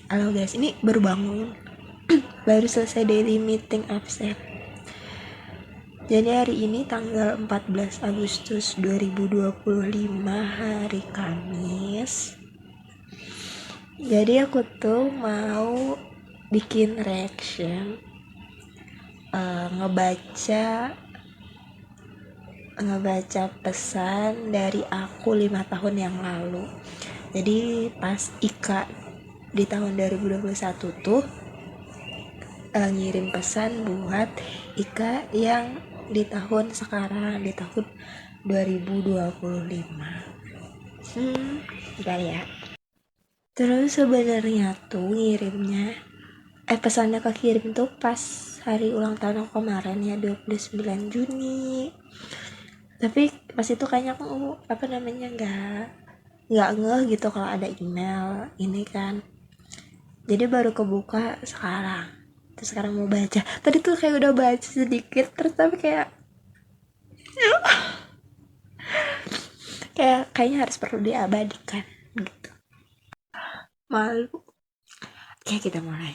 Halo guys, ini baru bangun. Baru selesai daily meeting absen. Jadi hari ini tanggal 14 Agustus 2025, hari Kamis. Jadi aku tuh mau bikin reaction, ngebaca pesan dari aku 5 tahun yang lalu. Jadi pas Ika di tahun 2021 tuh ngirim pesan buat Ika yang di tahun sekarang, di tahun 2025. Udah ya. Terus sebenarnya tuh ngirimnya pesannya kekirim tuh pas hari ulang tahun aku kemarin ya, 29 Juni. Tapi pas itu kayaknya aku nggak ngeh gitu kalau ada email ini kan. Jadi baru kebuka sekarang. Terus sekarang mau baca. Tadi tuh kayak udah baca sedikit, terus tapi kayaknya harus perlu diabadikan gitu. Malu. Oke, kita mulai.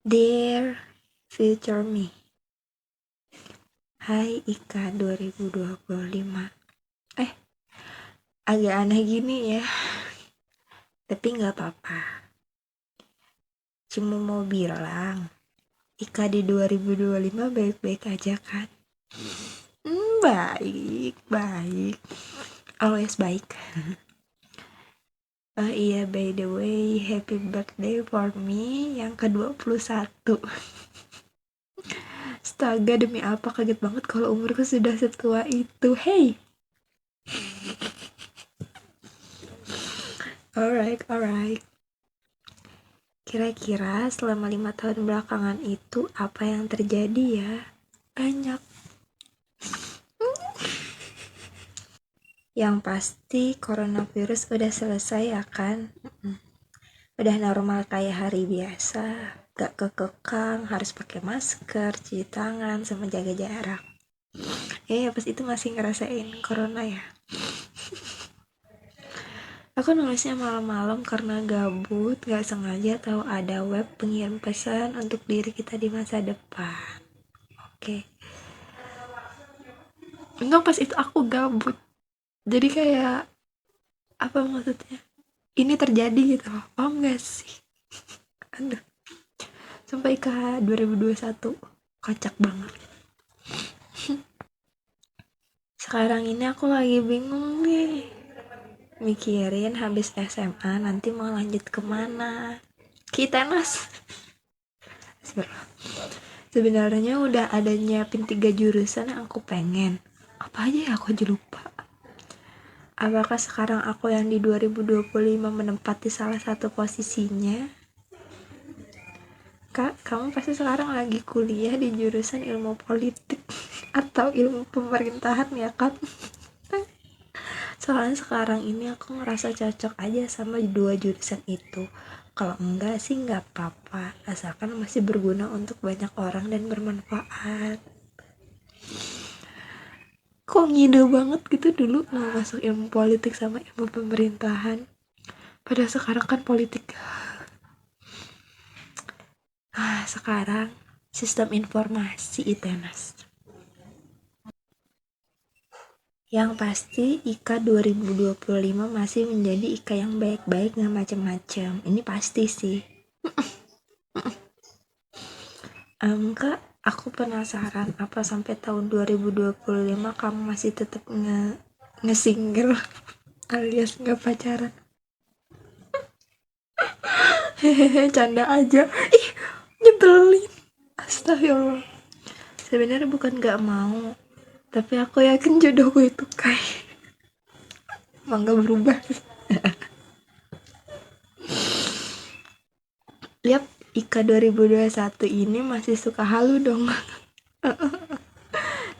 Dear future me. Hai Ika 2025. Agak aneh gini ya. Tapi gak apa-apa. Cuma mau bilang, Ika di 2025 baik-baik aja kan? Baik. Always baik. Oh iya, by the way, happy birthday for me yang ke-21. Astaga, demi apa, kaget banget kalau umurku sudah setua itu. Hey. Alright. Kira-kira selama 5 tahun belakangan itu apa yang terjadi ya? Banyak. Yang pasti coronavirus udah selesai ya kan? Udah normal kayak hari biasa. Gak kekekang, harus pakai masker, cuci tangan, sama jaga jarak. Ya pas itu masih ngerasain corona ya. Aku nulisnya malam-malam karena gabut, gak sengaja tahu ada web pengirim pesan untuk diri kita di masa depan. Oke. Enggak, pas itu aku gabut. Jadi kayak, apa maksudnya? Ini terjadi gitu. Paham gak sih? Aduh. Sampai ke 2021. Kocak banget. Sekarang ini aku lagi bingung nih. Mikirin habis SMA nanti mau lanjut kemana. Kita nas. Sebenarnya udah ada nyiapin 3 jurusan yang aku pengen. Apa aja ya, aku aja lupa. Apakah sekarang aku yang di 2025 menempati salah satu posisinya? Kak, kamu pasti sekarang lagi kuliah di jurusan ilmu politik atau ilmu pemerintahan ya kan? Soalnya sekarang ini aku ngerasa cocok aja sama 2 jurusan itu. Kalau enggak sih nggak apa-apa, asalkan masih berguna untuk banyak orang dan bermanfaat. Kok ngide banget gitu dulu mau masuk ilmu politik sama ilmu pemerintahan. Padahal sekarang kan politik. Sekarang sistem informasi ITENAS. Yang pasti Ika 2025 masih menjadi Ika yang baik-baik, gak macem-macem. Ini pasti sih. Kak, aku penasaran apa sampai tahun 2025 kamu masih tetap nge-single alias gak pacaran? Hehehe, canda aja. Ih, nyebelin. Astagfirullah. Sebenarnya bukan gak mau, tapi aku yakin jodohku itu kayak mangga berubah. Lihat Ika 2021 ini masih suka halu dong.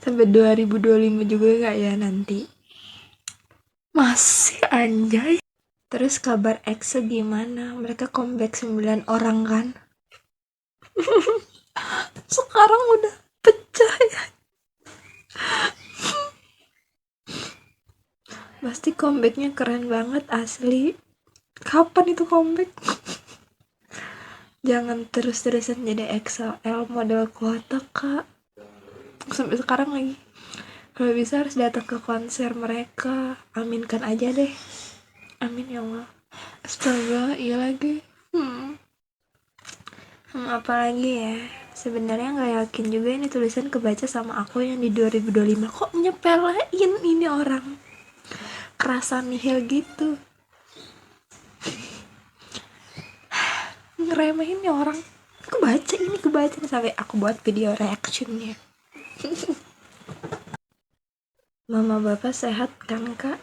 Sampai 2025 juga gak ya nanti? Masih anjay. Terus kabar EXO gimana? Mereka comeback 9 orang kan? Sekarang udah pecah ya. Pasti comebacknya keren banget asli. Kapan itu comeback? Jangan terus-terusan jadi XL model kuota kak. Sampai sekarang lagi. Kalau bisa harus datang ke konser mereka. Aminkan aja deh. Amin ya Allah. Astaga, iya lagi. Apalagi ya. Sebenarnya nggak yakin juga ini tulisan kebaca sama aku yang di 2025. Kok nyepelein ini orang? Kerasa nihil gitu. Ngeremehin ya orang. Kebaca sampai aku buat video reactionnya. Mama bapak sehat kan kak?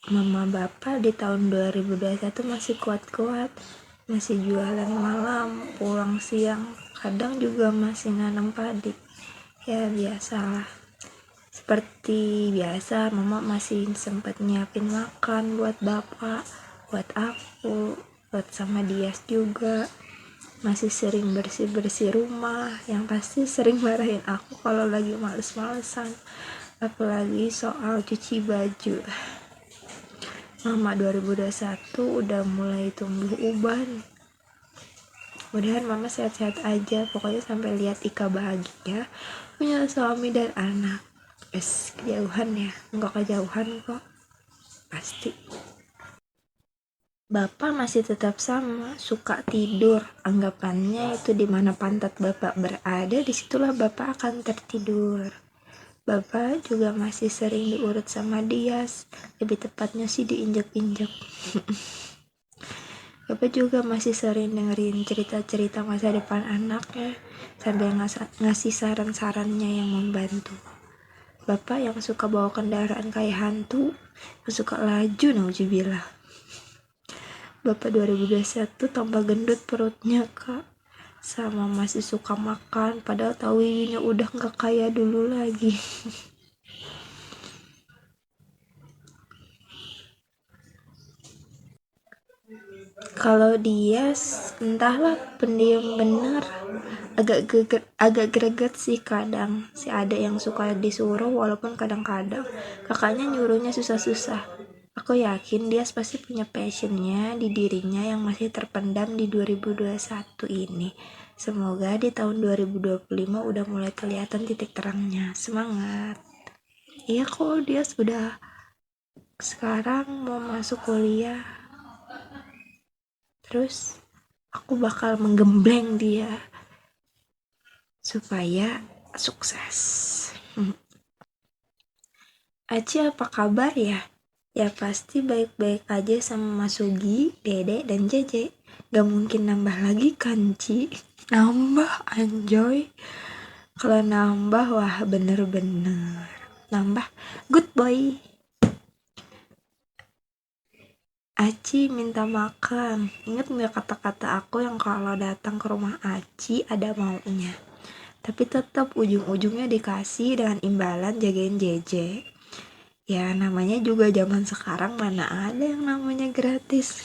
Mama bapak di tahun 2021 masih kuat-kuat, masih jualan malam, pulang siang, kadang juga masih nanam padi. Ya biasalah. Seperti biasa, mama masih sempat nyiapin makan buat bapak, buat aku, buat sama Dias juga. Masih sering bersih-bersih rumah, yang pasti sering marahin aku kalau lagi males-malesan. Apalagi soal cuci baju. Mama 2021 udah mulai tumbuh uban. Mudahan mama sehat-sehat aja, pokoknya sampai lihat Ika bahagia punya suami dan anak. Kejauhan ya, enggak kejauhan kok, pasti. Bapak masih tetap sama, suka tidur. Anggapannya itu di mana pantat bapak berada, disitulah bapak akan tertidur. Bapak juga masih sering diurut sama Dias, lebih tepatnya sih diinjak-injak. Bapak juga masih sering dengerin cerita-cerita masa depan anaknya, sambil ngasih saran-sarannya yang membantu. Bapak yang suka bawa kendaraan kayak hantu, yang suka laju, nauzubillah. Bapak 2021 tambah gendut perutnya kak, sama masih suka makan, padahal tahunya udah gak kayak dulu lagi. Kalau dia entahlah, pendiam bener, agak greget sih kadang. Si ada yang suka disuruh, walaupun kadang-kadang kakaknya nyuruhnya susah-susah. Aku yakin dia pasti punya passionnya di dirinya yang masih terpendam di 2021 ini. Semoga di tahun 2025 udah mulai kelihatan titik terangnya. Semangat. Iya kok, dia sudah sekarang mau masuk kuliah. Terus aku bakal menggembleng dia supaya sukses. Aci apa kabar ya? Ya pasti baik-baik aja sama Mas Sugi, Dede, dan Jeje. Gak mungkin nambah lagi kan Ci? Nambah anjoy. Kalau nambah wah bener-bener nambah good boy. Aci minta makan. Ingat gak kata-kata aku yang kalau datang ke rumah Aci ada maunya? Tapi tetap ujung-ujungnya dikasih dengan imbalan jagain Jeje. Ya namanya juga zaman sekarang, mana ada yang namanya gratis.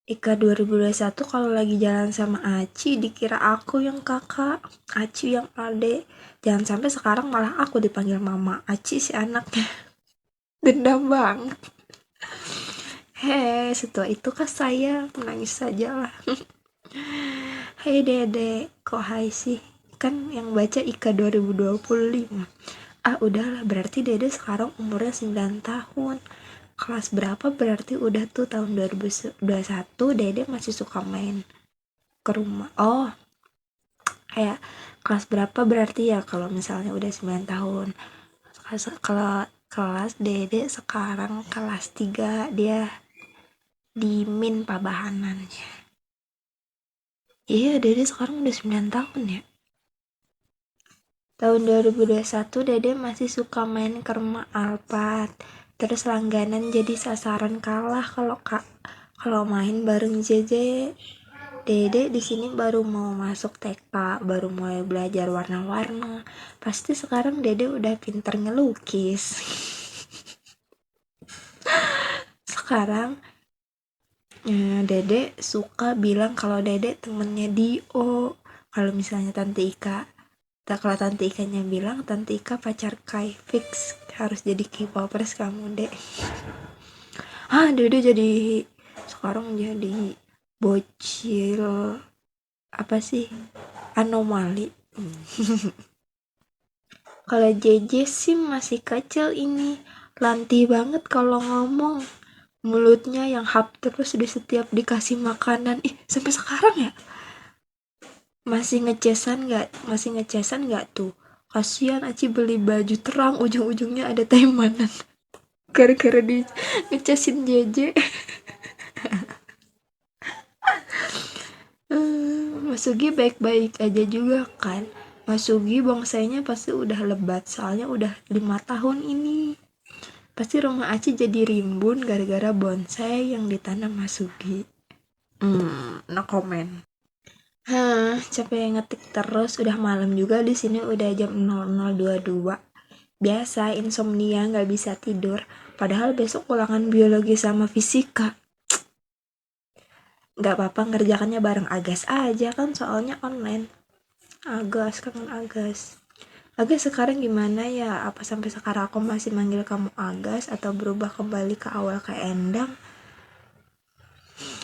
Ika 2021 kalau lagi jalan sama Aci dikira aku yang kakak, Aci yang adek. Jangan sampai sekarang malah aku dipanggil mama, Aci si anaknya. Dendam banget. Hei, setelah itu kah saya menangis saja lah. Hei dede, kok hai sih? Kan yang baca Ika 2025. Udahlah, berarti dede sekarang umurnya 9 tahun. Kelas berapa berarti udah tuh tahun 2021 dede masih suka main ke rumah. Oh, kayak kelas berapa berarti ya kalau misalnya udah 9 tahun. Kalau kelas dede sekarang kelas 3, dia di min pabahanannya. Iya, dede sekarang udah 9 tahun ya. Tahun 2021 dede masih suka main ke rumah Alphard. Terus langganan jadi sasaran kalah kalau main bareng JJ. Dede di sini baru mau masuk TK, baru mulai belajar warna-warna. Pasti sekarang Dede udah pinter ngelukis. Sekarang Dede suka bilang kalau Dede temennya Dio. Kalau misalnya Tante Ika, kalau Tante Ikanya bilang Tante Ika pacar Kai, fix harus jadi K-popers kamu dek. Dede jadi sekarang jadi bocil apa sih, anomali. Kalau JJ sih masih kecil ini, lantih banget kalau ngomong, mulutnya yang hap terus di setiap dikasih makanan. Sampai sekarang ya masih ngecesan nggak tuh? Kasihan Aci beli baju terang, ujung-ujungnya ada temanan gara-gara di ngecesin JJ. Mas Sugi baik-baik aja juga kan. Mas Sugi bongsainya pasti udah lebat, soalnya udah 5 tahun ini. Pasti rumah Aci jadi rimbun gara-gara bonsai yang ditanam Mas Sugi. No comment. Capek ngetik terus, udah malam juga di sini, udah jam 00.22. Biasa insomnia, nggak bisa tidur. Padahal besok ulangan biologi sama fisika. Nggak apa-apa, ngerjakannya bareng Agas aja kan, soalnya online. Agas, kangen Agas. Agas sekarang gimana ya? Apa sampai sekarang aku masih manggil kamu Agas atau berubah kembali ke awal kayak Endang?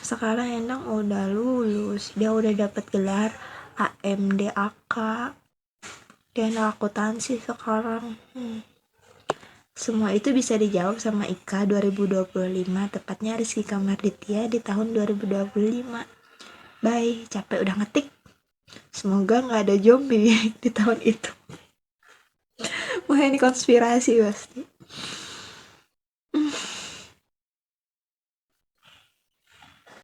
Sekarang Endang udah lulus, dia udah dapat gelar AMDAK, dia anak akuntansi sekarang. Semua itu bisa dijawab sama Ika 2025, tepatnya Rizky Kamarditya di tahun 2025. Bye, capek udah ngetik. Semoga nggak ada zombie di tahun itu. Wah, ini konspirasi pasti.